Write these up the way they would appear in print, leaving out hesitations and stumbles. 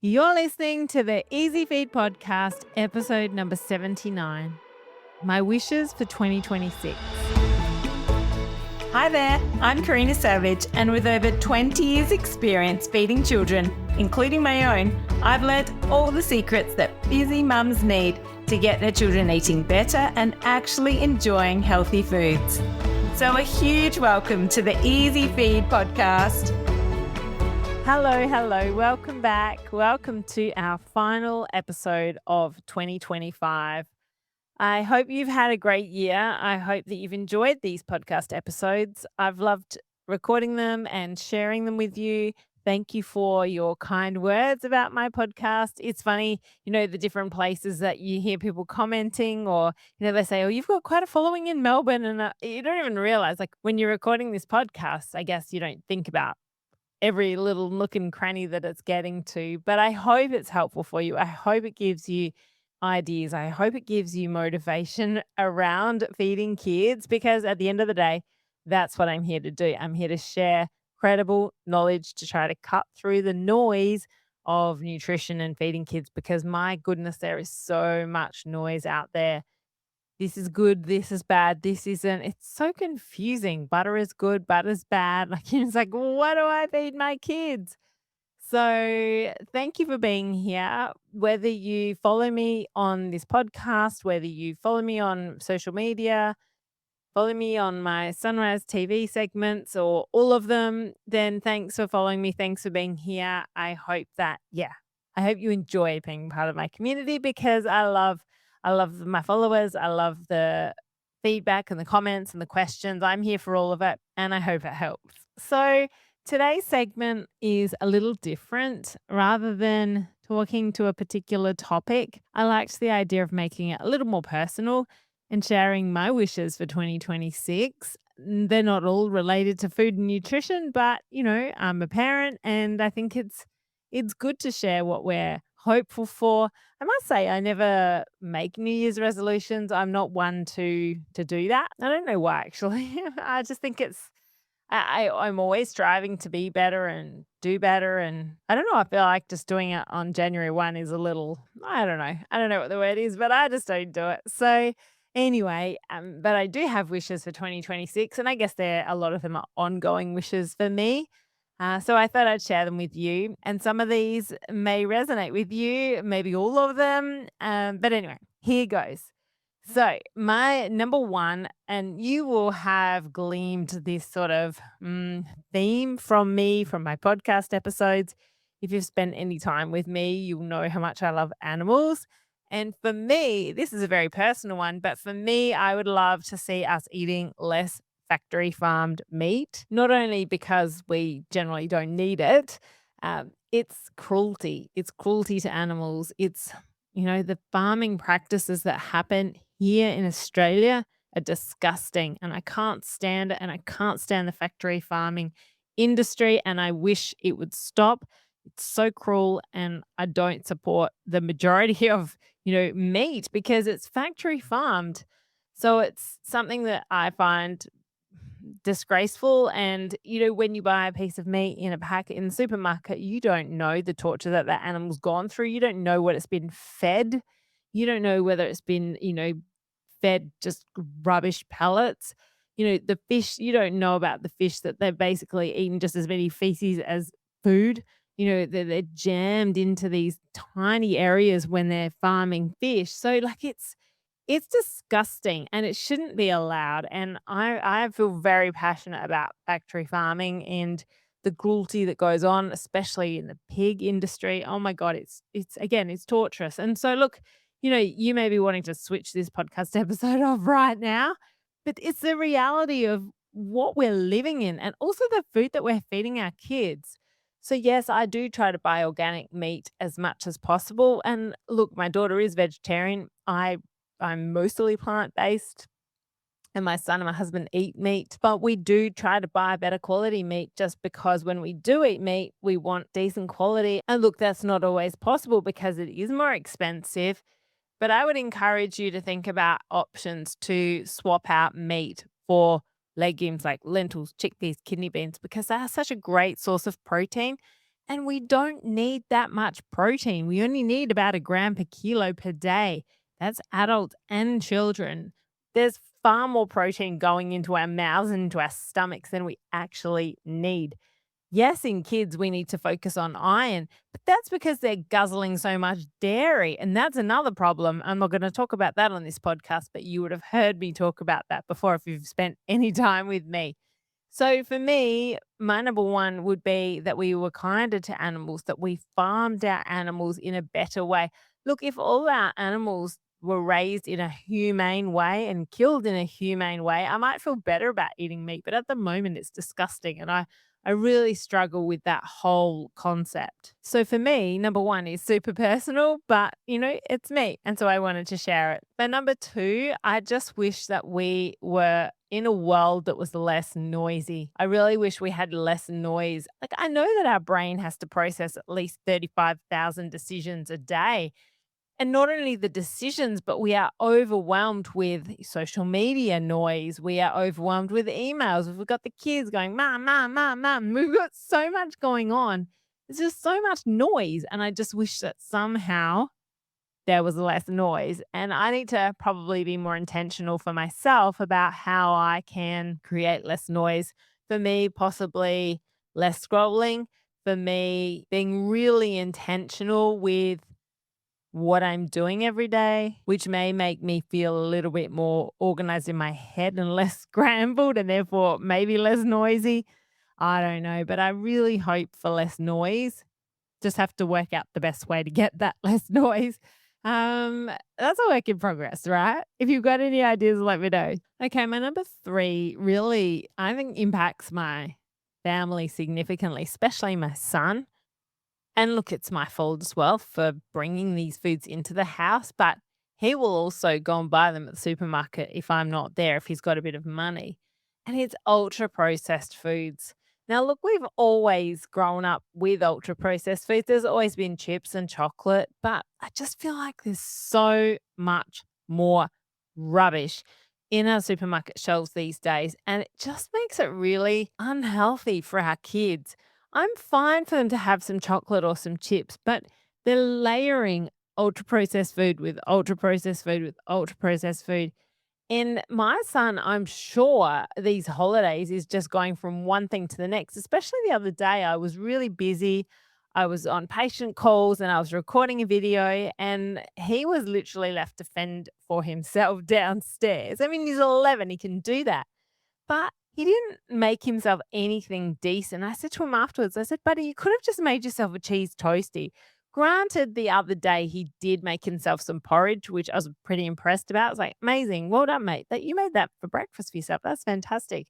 You're listening to the Easy Feed Podcast, episode number 79. My wishes for 2026. Hi there, I'm Karina Savage, and with over 20 years' experience feeding children, including my own, I've learnt all the secrets that busy mums need to get their children eating better and actually enjoying healthy foods. So a huge welcome to the Easy Feed Podcast. Hello. Welcome back. Welcome to our final episode of 2025. I hope you've had a great year. I hope that you've enjoyed these podcast episodes. I've loved recording them and sharing them with you. Thank you for your kind words about my podcast. It's funny, the different places that you hear people commenting or, they say, oh, you've got quite a following in Melbourne. And you don't even realize, like, when you're recording this podcast, I guess you don't think about every little nook and cranny that it's getting to. But I hope it's helpful for you. I hope it gives you ideas. I hope it gives you motivation around feeding kids, because at the end of the day, that's what I'm here to do. I'm here to share credible knowledge to try to cut through the noise of nutrition and feeding kids, because my goodness, there is so much noise out there. This is good, this is bad, this isn't. It's so confusing. Butter is good, butter's bad. Like, it's like, what do I feed my kids? So, thank you for being here. Whether you follow me on this podcast, whether you follow me on social media, follow me on my Sunrise TV segments or all of them, then thanks for following me. Thanks for being here. I hope I hope you enjoy being part of my community, because I love my followers. I love the feedback and the comments and the questions. I'm here for all of it, and I hope it helps. So, today's segment is a little different. Rather than talking to a particular topic, I liked the idea of making it a little more personal and sharing my wishes for 2026. They're not all related to food and nutrition, but I'm a parent, and I think it's good to share what we're hopeful for. I must say, I never make New Year's resolutions. I'm not one to do that. I don't know why, actually. I just think I'm always striving to be better and do better, and I don't know, I feel like just doing it on January 1 is a little, I don't know. I don't know what the word is, but I just don't do it. So anyway, but I do have wishes for 2026, and I guess a lot of them are ongoing wishes for me. So I thought I'd share them with you, and some of these may resonate with you, maybe all of them. But anyway, here goes. So, my number one, and you will have gleamed this sort of theme from me, from my podcast episodes. If you've spent any time with me, you'll know how much I love animals. And for me, this is a very personal one, but for me, I would love to see us eating less factory farmed meat, not only because we generally don't need it, it's cruelty. It's cruelty to animals. It's the farming practices that happen here in Australia are disgusting, and I can't stand it, and I can't stand the factory farming industry, and I wish it would stop. It's so cruel, and I don't support the majority of, meat, because it's factory farmed. So it's something that I find disgraceful. And when you buy a piece of meat in a packet in the supermarket, you don't know the torture that that animal's gone through. You don't know what it's been fed. You don't know whether it's been fed just rubbish pellets. The fish, you don't know about the fish that they've basically eaten just as many feces as food. They're jammed into these tiny areas when they're farming fish. So, like, it's disgusting, and it shouldn't be allowed. And I feel very passionate about factory farming and the cruelty that goes on, especially in the pig industry. Oh my God, it's torturous. And so, look, you may be wanting to switch this podcast episode off right now, but it's the reality of what we're living in, and also the food that we're feeding our kids. So yes, I do try to buy organic meat as much as possible. And look, my daughter is vegetarian. I'm mostly plant-based, and my son and my husband eat meat, but we do try to buy better quality meat, just because when we do eat meat, we want decent quality. And look, that's not always possible because it is more expensive, but I would encourage you to think about options to swap out meat for legumes like lentils, chickpeas, kidney beans, because they are such a great source of protein. And we don't need that much protein. We only need about a gram per kilo per day. That's adults and children. There's far more protein going into our mouths and into our stomachs than we actually need. Yes, in kids, we need to focus on iron, but that's because they're guzzling so much dairy. And that's another problem. I'm not going to talk about that on this podcast, but you would have heard me talk about that before if you've spent any time with me. So for me, my number one would be that we were kinder to animals, that we farmed our animals in a better way. Look, if all our animals were raised in a humane way and killed in a humane way, I might feel better about eating meat. But at the moment, it's disgusting. And I really struggle with that whole concept. So for me, number one is super personal, but it's me. And so I wanted to share it. But number two, I just wish that we were in a world that was less noisy. I really wish we had less noise. Like, I know that our brain has to process at least 35,000 decisions a day. And not only the decisions, but we are overwhelmed with social media noise. We are overwhelmed with emails. We've got the kids going, Mom, Mom, Mom, Mom. We've got so much going on. There's just so much noise. And I just wish that somehow there was less noise. And I need to probably be more intentional for myself about how I can create less noise. For me, possibly less scrolling. For me, being really intentional with what I'm doing every day, which may make me feel a little bit more organized in my head and less scrambled and therefore maybe less noisy. I don't know, but I really hope for less noise. Just have to work out the best way to get that less noise. That's a work in progress, right? If you've got any ideas, let me know. Okay, my number three really, I think, impacts my family significantly, especially my son. And look, it's my fault as well for bringing these foods into the house, but he will also go and buy them at the supermarket if I'm not there, if he's got a bit of money. And it's ultra processed foods. Now, look, we've always grown up with ultra processed foods. There's always been chips and chocolate, but I just feel like there's so much more rubbish in our supermarket shelves these days. And it just makes it really unhealthy for our kids. I'm fine for them to have some chocolate or some chips, but they're layering ultra processed food with ultra processed food with ultra processed food. And my son, I'm sure these holidays is just going from one thing to the next. Especially the other day, I was really busy. I was on patient calls and I was recording a video, and he was literally left to fend for himself downstairs. I mean, he's 11, he can do that. But he didn't make himself anything decent. I said to him afterwards, I said, "Buddy, you could have just made yourself a cheese toasty." Granted, the other day he did make himself some porridge, which I was pretty impressed about. I was like, "Amazing. Well done, mate. That you made that for breakfast for yourself. That's fantastic."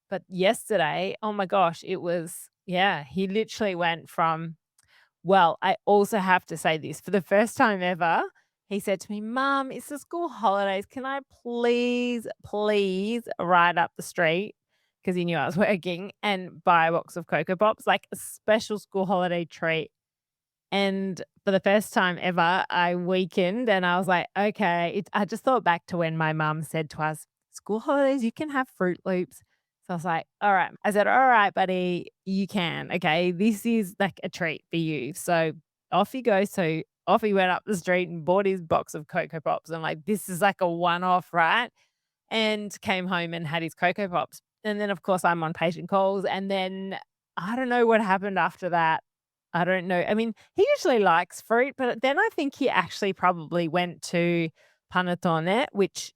But yesterday, oh my gosh, it was, yeah, he literally went from, well, I also have to say this, for the first time ever, he said to me, "Mum, it's the school holidays. Can I please ride up the street?" Because he knew I was working, and buy a box of Cocoa Pops, like a special school holiday treat. And for the first time ever, I weakened and I was like, okay. I just thought back to when my mum said to us, "School holidays, you can have Fruit Loops." So I was like, all right. I said, "All right, buddy, you can. Okay. This is like a treat for you." So off he goes. So off he went up the street and bought his box of Cocoa Pops. I'm like, this is like a one off, right? And came home and had his Cocoa Pops. And then, of course, I'm on patient calls. And then I don't know what happened after that. I don't know. I mean, he usually likes fruit, but then I think he actually probably went to panettone, which,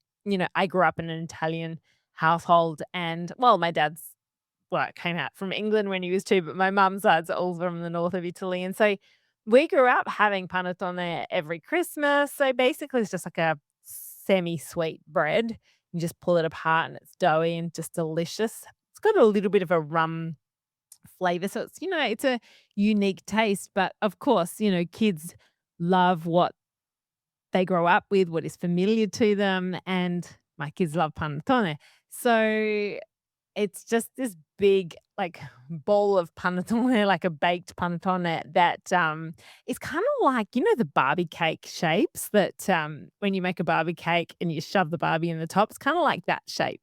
I grew up in an Italian household. And, well, my dad's, well, came out from England when he was 2, but my mum's side's all from the north of Italy. And so we grew up having panettone every Christmas. So basically, it's just like a semi-sweet bread. You just pull it apart and it's doughy and just delicious. It's got a little bit of a rum flavor. So it's a unique taste. But of course, kids love what they grow up with, what is familiar to them. And my kids love panettone. So it's just this big, like, bowl of panettone, like a baked panettone that, is kinda like, the Barbie cake shapes that, when you make a Barbie cake and you shove the Barbie in the top, it's kinda like that shape.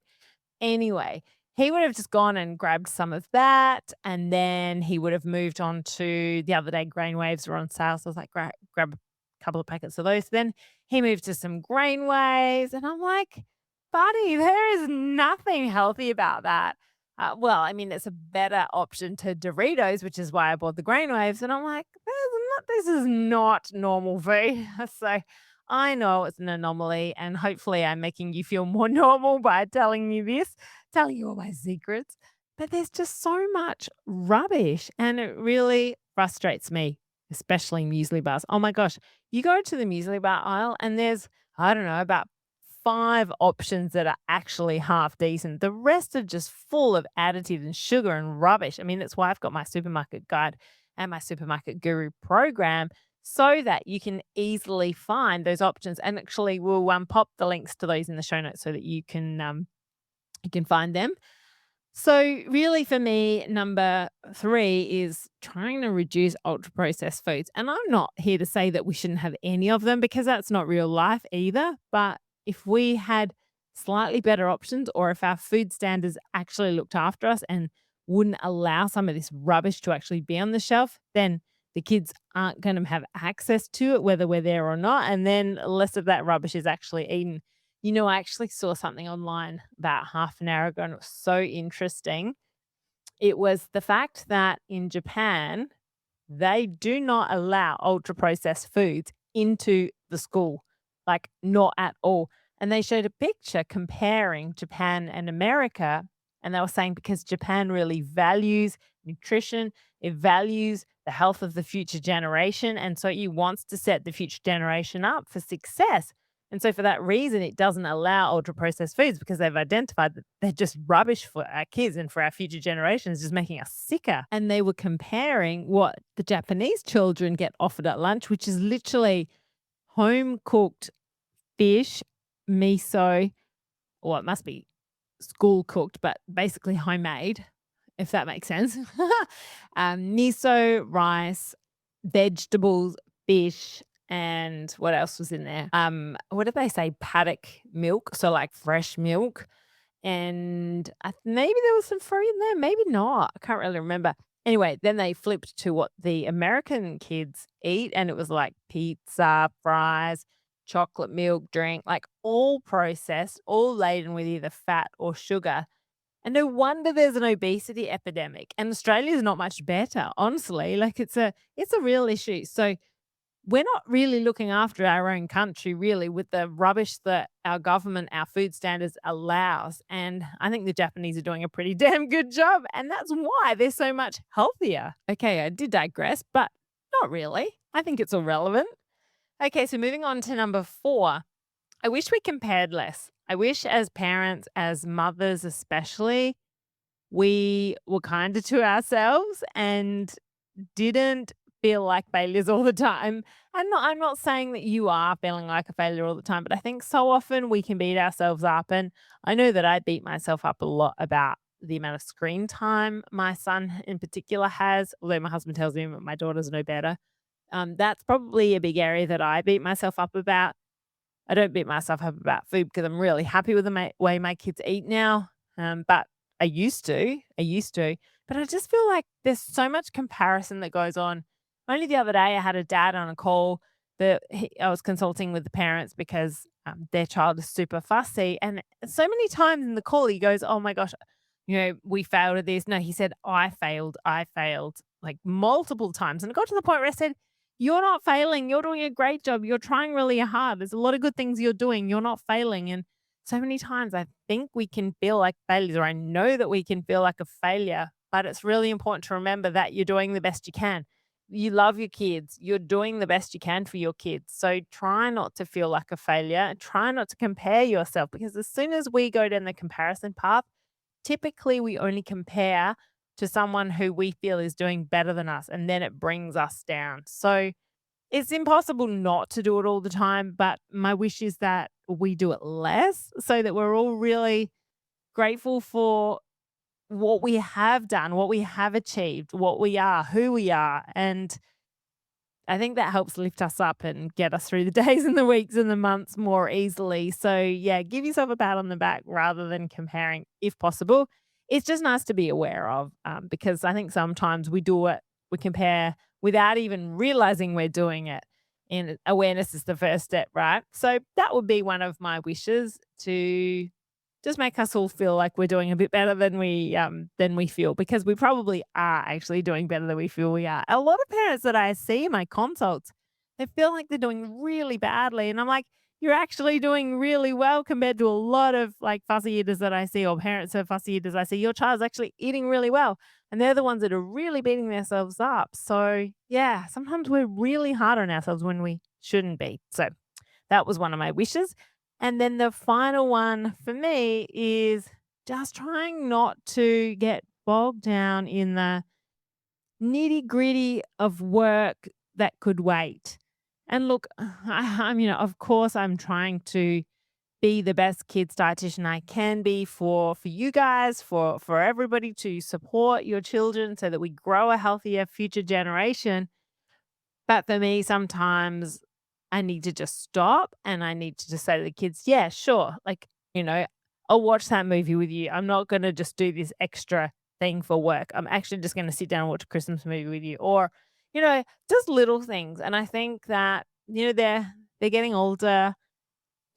Anyway, he would have just gone and grabbed some of that, and then he would have moved on to the other day, grain waves were on sale, so I was like, grab a couple of packets of those." Then he moved to some grain waves, and I'm like, "Buddy, there is nothing healthy about that." Well, I mean, it's a better option to Doritos, which is why I bought the grain waves, and I'm like, this is not normal food." So, I know it's an anomaly, and hopefully I'm making you feel more normal by telling you this, telling you all my secrets. But there's just so much rubbish, and it really frustrates me, especially muesli bars. Oh my gosh, you go to the muesli bar aisle, and there's, I don't know, about 5 options that are actually half decent. The rest are just full of additives and sugar and rubbish. I mean, that's why I've got my supermarket guide and my supermarket guru program so that you can easily find those options. And actually, we'll pop the links to those in the show notes so that you can find them. So, really, for me, number 3 is trying to reduce ultra processed foods. And I'm not here to say that we shouldn't have any of them because that's not real life either. But if we had slightly better options, or if our food standards actually looked after us and wouldn't allow some of this rubbish to actually be on the shelf, then the kids aren't going to have access to it, whether we're there or not. And then less of that rubbish is actually eaten. I actually saw something online about half an hour ago, and it was so interesting. It was the fact that in Japan, they do not allow ultra processed foods into the school, like, not at all. And they showed a picture comparing Japan and America. And they were saying because Japan really values nutrition, it values the health of the future generation. And so it wants to set the future generation up for success. And so for that reason, it doesn't allow ultra processed foods because they've identified that they're just rubbish for our kids and for our future generations, just making us sicker. And they were comparing what the Japanese children get offered at lunch, which is literally home cooked fish, miso, or it must be school cooked, but basically homemade, if that makes sense. Miso, rice, vegetables, fish, and what else was in there? What did they say? Paddock milk, so like fresh milk, and maybe there was some fruit in there, maybe not. I can't really remember. Anyway, then they flipped to what the American kids eat, and it was like pizza, fries, chocolate milk drink, like all processed, all laden with either fat or sugar. And no wonder there's an obesity epidemic. And Australia is not much better, honestly. Like, it's a real issue. So we're not really looking after our own country, really, with the rubbish that our government, our food standards allows. And I think the Japanese are doing a pretty damn good job. And that's why they're so much healthier. Okay, I did digress, but not really. I think it's all relevant. Okay, so moving on to number 4. I wish we compared less. I wish as parents, as mothers especially, we were kinder to ourselves and didn't feel like failures all the time. I'm not saying that you are feeling like a failure all the time, but I think so often we can beat ourselves up. And I know that I beat myself up a lot about the amount of screen time my son in particular has, although my husband tells me that my daughters know better. That's probably a big area that I beat myself up about. I don't beat myself up about food because I'm really happy with the way my kids eat now. But I used to. But I just feel like there's so much comparison that goes on. Only the other day, I had a dad on a call that I was consulting with the parents because their child is super fussy. And so many times in the call, he goes, "Oh my gosh, we failed at this." No, he said, I failed like multiple times. And it got to the point where I said, "You're not failing. You're doing a great job. You're trying really hard. There's a lot of good things you're doing. You're not failing." And so many times I think we can feel like failures, or I know that we can feel like a failure, but it's really important to remember that you're doing the best you can. You love your kids. You're doing the best you can for your kids. So try not to feel like a failure. Try not to compare yourself, because as soon as we go down the comparison path, typically we only compare to someone who we feel is doing better than us, and then it brings us down. So it's impossible not to do it all the time, but my wish is that we do it less so that we're all really grateful for what we have done, what we have achieved, what we are, who we are. And I think that helps lift us up and get us through the days and the weeks and the months more easily. So, yeah, give yourself a pat on the back rather than comparing if possible. it's just nice to be aware of, because I think sometimes we do it, we compare without even realizing we're doing it. And awareness is the first step, right? So that would be one of my wishes to just make us all feel like we're doing a bit better than we feel, because we probably are actually doing better than we feel we are. A lot of parents that I see in my consults, they feel like they're doing really badly, and I'm like, "You're actually doing really well compared to a lot of, like, fussy eaters that I see, or parents of fussy eaters I see. Your child's actually eating really well." And they're the ones that are really beating themselves up. So, yeah, sometimes we're really hard on ourselves when we shouldn't be. So, that was one of my wishes. And then the final one for me is just trying not to get bogged down in the nitty-gritty of work that could wait. And look, of course, I'm trying to be the best kids dietitian I can be for you guys, for everybody, to support your children so that we grow a healthier future generation. But for me, sometimes I need to just stop and I need to just say to the kids, yeah, sure. Like, I'll watch that movie with you. I'm not going to just do this extra thing for work. I'm actually just going to sit down and watch a Christmas movie with you, or, just little things. And I think that, they're getting older.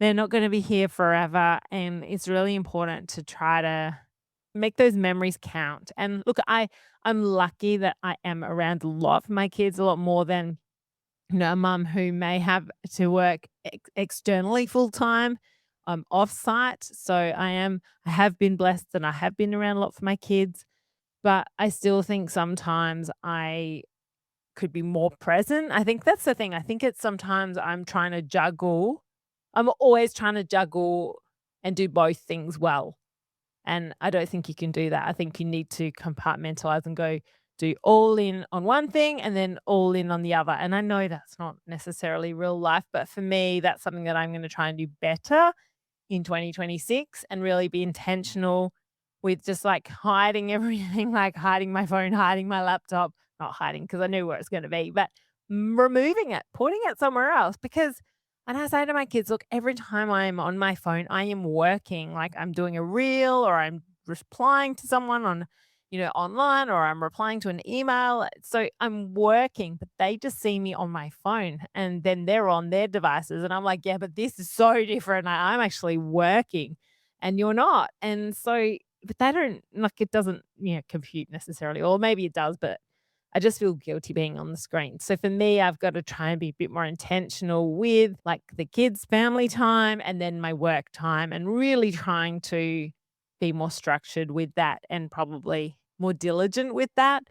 They're not going to be here forever. And it's really important to try to make those memories count. And look, I'm lucky that I am around a lot for my kids, a lot more than a mum who may have to work externally full time, off site. So I have been blessed and I have been around a lot for my kids, but I still think sometimes I could be more present. I think that's the thing. I think it's sometimes I'm trying to juggle. I'm always trying to juggle and do both things well. And I don't think you can do that. I think you need to compartmentalize and go do all in on one thing and then all in on the other. And I know that's not necessarily real life, but for me, that's something that I'm going to try and do better in 2026, and really be intentional with just like hiding everything, like hiding my phone, hiding my laptop, not hiding because I knew where it's going to be, but removing it, putting it somewhere else. Because, and I say to my kids, look, every time I'm on my phone, I am working, like I'm doing a reel or I'm replying to someone on, online, or I'm replying to an email. So I'm working, but they just see me on my phone and then they're on their devices. And I'm like, yeah, but this is so different. I'm actually working and you're not. And so, but they don't, like, it doesn't, compute necessarily, or maybe it does, but I just feel guilty being on the screen. So for me, I've got to try and be a bit more intentional with like the kids' family time and then my work time, and really trying to be more structured with that and probably more diligent with that.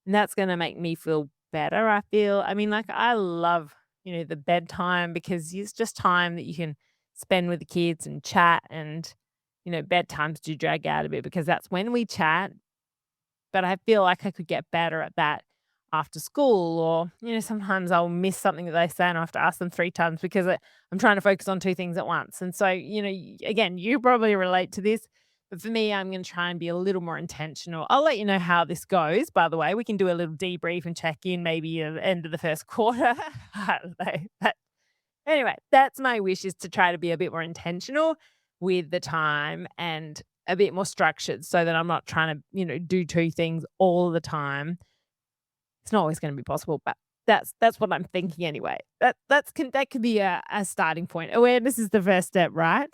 And that's going to make me feel better. I feel, I mean, like I love, the bedtime, because it's just time that you can spend with the kids and chat. And, bedtimes do drag out a bit because that's when we chat, but I feel like I could get better at that after school, or, sometimes I'll miss something that they say and I have to ask them 3 times because I'm trying to focus on 2 things at once. And so, again, you probably relate to this, but for me, I'm going to try and be a little more intentional. I'll let you know how this goes. By the way, we can do a little debrief and check in maybe at the end of the first quarter. I don't know. But anyway, that's my wish, is to try to be a bit more intentional with the time and a bit more structured so that I'm not trying to, do 2 things all the time. It's not always gonna be possible, but that's what I'm thinking anyway. That could be a starting point. Awareness is the first step, right?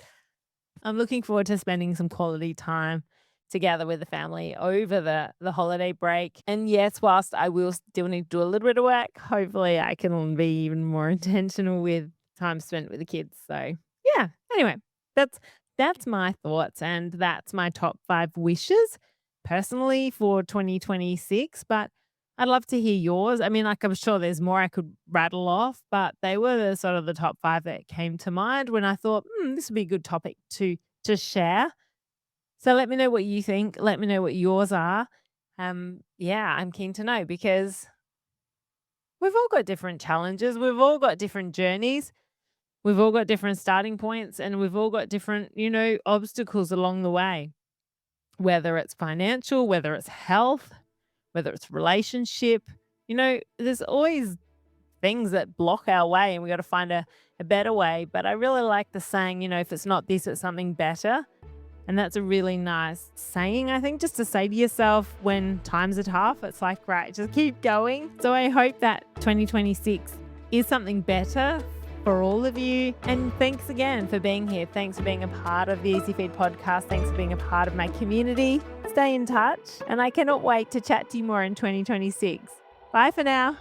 I'm looking forward to spending some quality time together with the family over the holiday break. And yes, whilst I will still need to do a little bit of work, hopefully I can be even more intentional with time spent with the kids. So yeah. Anyway, that's that's my thoughts, and that's my top 5 wishes personally for 2026. But I'd love to hear yours. I mean, like, I'm sure there's more I could rattle off, but they were the sort of the top 5 that came to mind when I thought, this would be a good topic to share. So let me know what you think. Let me know what yours are. Yeah, I'm keen to know, because we've all got different challenges. We've all got different journeys. We've all got different starting points, and we've all got different, obstacles along the way, whether it's financial, whether it's health, whether it's relationship. There's always things that block our way, and we got to find a better way. But I really like the saying, if it's not this, it's something better. And that's a really nice saying, I think, just to say to yourself when times are tough. It's like, right, just keep going. So I hope that 2026 is something better for all of you. And thanks again for being here. Thanks for being a part of the Easy Feed podcast. Thanks for being a part of my community. Stay in touch. And I cannot wait to chat to you more in 2026. Bye for now.